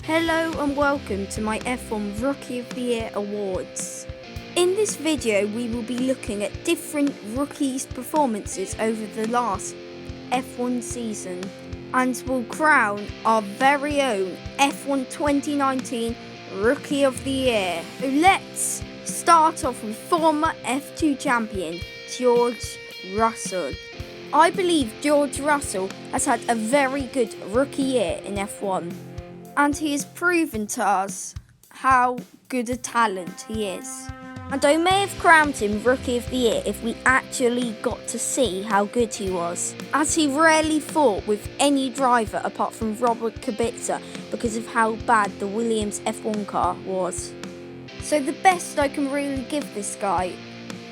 Hello and welcome to my F1 Rookie of the Year Awards. In this video we will be looking at different rookies' performances over the last F1 season and will crown our very own F1 2019 Rookie of the Year. So let's start off with former F2 champion George Russell. I believe George Russell has had a very good rookie year in F1. And he has proven to us how good a talent he is. And I may have crowned him Rookie of the Year if we actually got to see how good he was, as he rarely fought with any driver apart from Robert Kubica because of how bad the Williams F1 car was. So the best I can really give this guy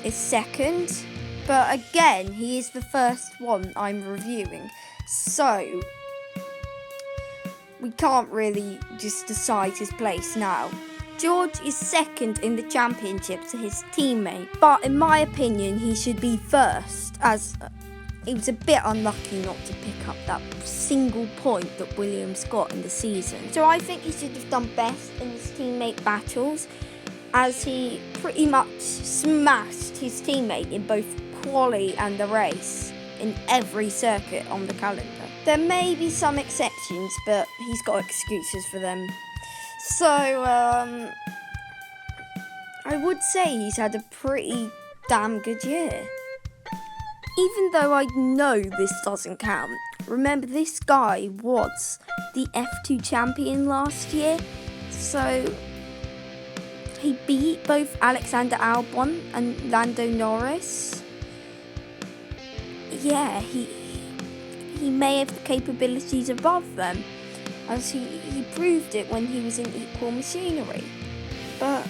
is second, but again, he is the first one I'm reviewing, so we can't really just decide his place now. George is second in the championship to his teammate, but in my opinion he should be first, as he was a bit unlucky not to pick up that single point that Williams got in the season. So I think he should have done best in his teammate battles, as he pretty much smashed his teammate in both quali and the race in every circuit on the calendar. There may be some exceptions, but he's got excuses for them. So, I would say he's had a pretty damn good year. Even though I know this doesn't count, remember this guy was the F2 champion last year, so he beat both Alexander Albon and Lando Norris. Yeah, he may have the capabilities above them, as he proved it when he was in equal machinery. But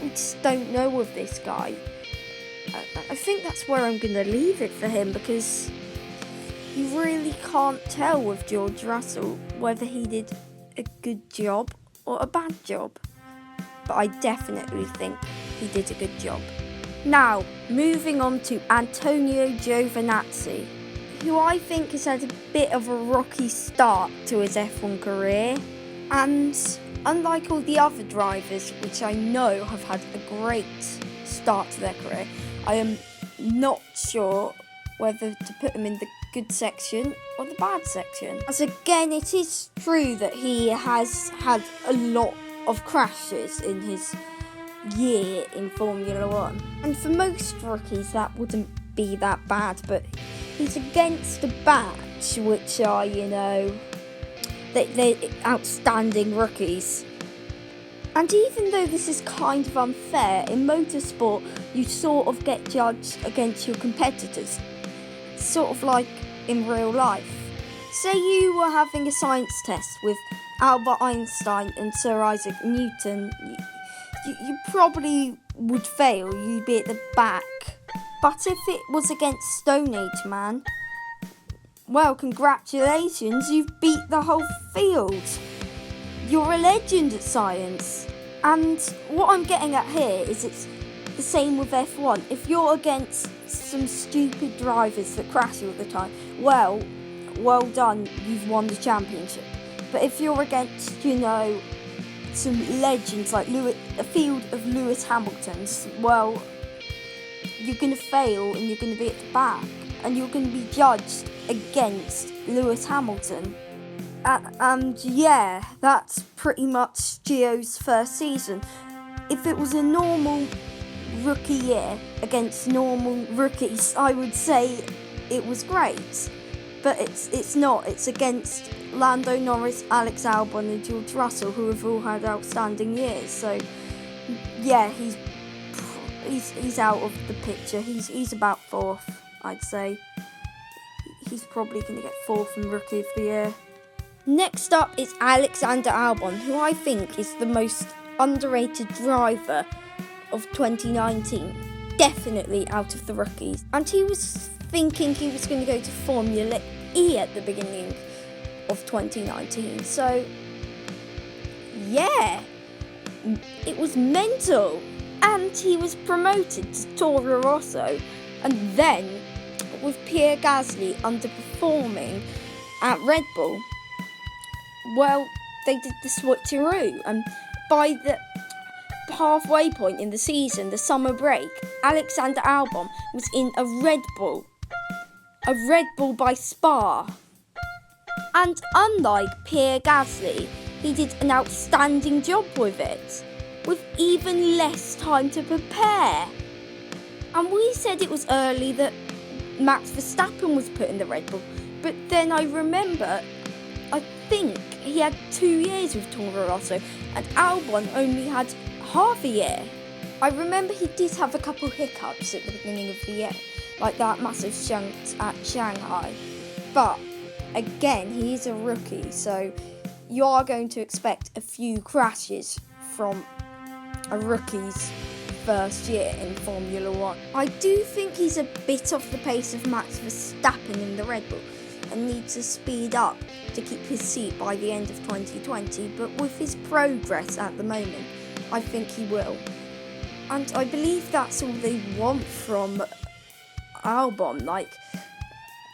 we just don't know with this guy. I think that's where I'm going to leave it for him, because you really can't tell with George Russell whether he did a good job or a bad job. But I definitely think he did a good job. Now, moving on to Antonio Giovinazzi, who I think has had a bit of a rocky start to his F1 career. And unlike all the other drivers, which I know have had a great start to their career, I am not sure whether to put him in the good section or the bad section. As again, it is true that he has had a lot of crashes in his year in Formula 1. And for most rookies that wouldn't be that bad, but he's against a batch which are, they're outstanding rookies. And even though this is kind of unfair, in motorsport you sort of get judged against your competitors, sort of like in real life. Say you were having a science test with Albert Einstein and Sir Isaac Newton, you probably would fail, you'd be at the back. But if it was against Stone Age man, well, congratulations, you've beat the whole field. You're a legend at science. And what I'm getting at here is it's the same with F1. If you're against some stupid drivers that crash all the time, well done, you've won the championship. But if you're against, some legends like a field of Lewis Hamiltons, well, you're going to fail and you're going to be at the back, and you're going to be judged against Lewis Hamilton. And yeah, that's pretty much Gio's first season. If it was a normal rookie year against normal rookies, I would say it was great. But it's not. It's against Lando Norris, Alex Albon and George Russell, who have all had outstanding years. So yeah, he's out of the picture. He's about fourth, I'd say. He's probably going to get fourth in Rookie of the Year. Next up is Alexander Albon, who I think is the most underrated driver of 2019. Definitely out of the rookies. And he was thinking he was going to go to Formula E at the beginning of 2019. So, yeah, it was mental. And he was promoted to Toro Rosso. And then, with Pierre Gasly underperforming at Red Bull, well, they did the switcheroo, and by the halfway point in the season, the summer break, Alexander Albon was in a Red Bull by Spa. And unlike Pierre Gasly, he did an outstanding job with it, with even less time to prepare. And we said it was early that Max Verstappen was put in the Red Bull, but then I remember, I think he had 2 years with Toro Rosso, and Albon only had half a year. I remember he did have a couple hiccups at the beginning of the year, like that massive shunt at Shanghai. But again, he is a rookie, so you are going to expect a few crashes from a rookie's first year in Formula One. I do think he's a bit off the pace of Max Verstappen in the Red Bull and needs to speed up to keep his seat by the end of 2020, but with his progress at the moment, I think he will. And I believe that's all they want from Albon. Like,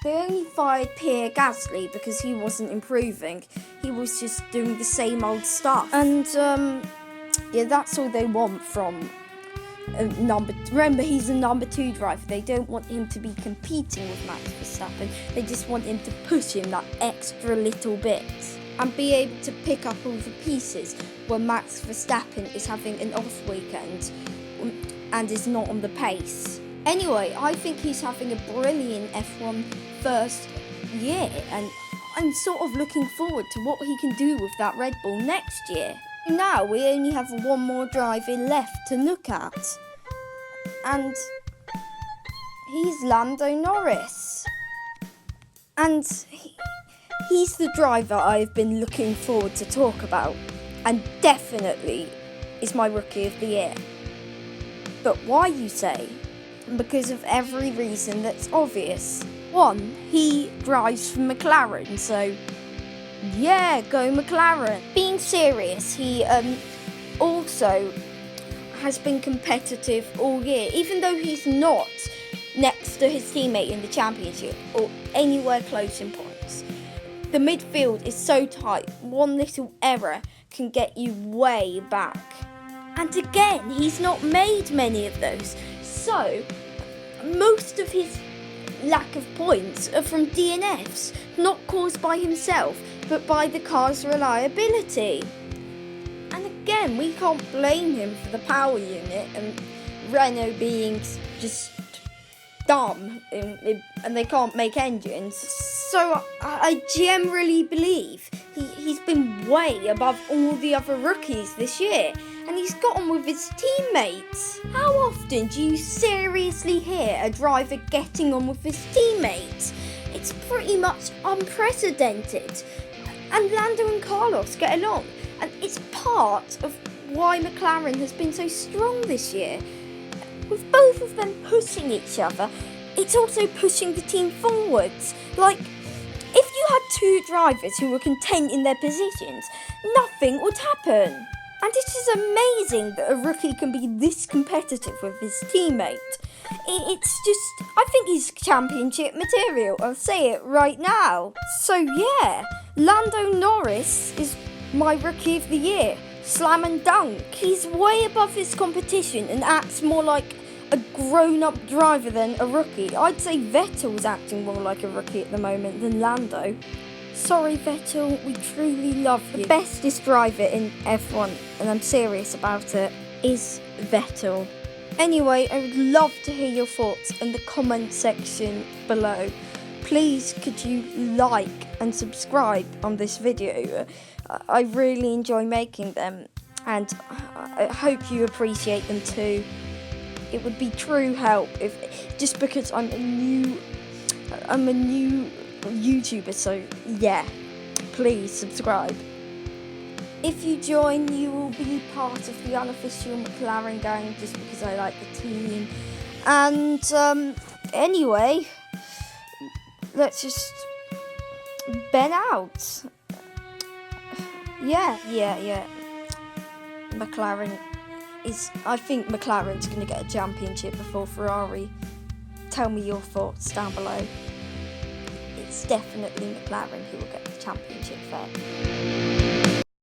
they only fired Pierre Gasly because he wasn't improving. He was just doing the same old stuff. And, that's all they want from remember, he's a number 2 driver. They don't want him to be competing with Max Verstappen. They just want him to push him that extra little bit and be able to pick up all the pieces when Max Verstappen is having an off weekend and is not on the pace. Anyway, I think he's having a brilliant F1 first year, and I'm sort of looking forward to what he can do with that Red Bull next year. Now we only have one more driver left to look at, and he's Lando Norris. And he's the driver I've been looking forward to talk about, and definitely is my Rookie of the Year. But why, you say? Because of every reason that's obvious. 1, he drives for McLaren, so yeah, go McLaren. Being serious, he also has been competitive all year, even though he's not next to his teammate in the championship or anywhere close in points. The midfield is so tight, one little error can get you way back. And again, he's not made many of those, so most of his lack of points are from DNFs, not caused by himself, but by the car's reliability. And again, we can't blame him for the power unit and Renault being just dumb and they can't make engines. So I generally believe he's been way above all the other rookies this year, and he's got on with his teammates. How often do you seriously hear a driver getting on with his teammates? It's pretty much unprecedented. And Lando and Carlos get along, and it's part of why McLaren has been so strong this year. With both of them pushing each other, it's also pushing the team forwards. Like, if you had 2 drivers who were content in their positions, nothing would happen. And it is amazing that a rookie can be this competitive with his teammate. It's just, I think he's championship material, I'll say it right now. So yeah, Lando Norris is my Rookie of the Year. Slam and dunk. He's way above his competition and acts more like a grown-up driver than a rookie. I'd say Vettel's acting more like a rookie at the moment than Lando. Sorry Vettel, we truly love you. The bestest driver in F1, and I'm serious about it, is Vettel. Anyway, I would love to hear your thoughts in the comment section below. Please could you like and subscribe on this video. I really enjoy making them, and I hope you appreciate them too. It would be true help if, just because I'm a new YouTuber, so yeah, please subscribe. If you join, you will be part of the unofficial McLaren gang, just because I like the team. And anyway, let's just Ben out. Yeah. McLaren is, I think McLaren's going to get a championship before Ferrari. Tell me your thoughts down below. It's definitely McLaren who will get the championship there.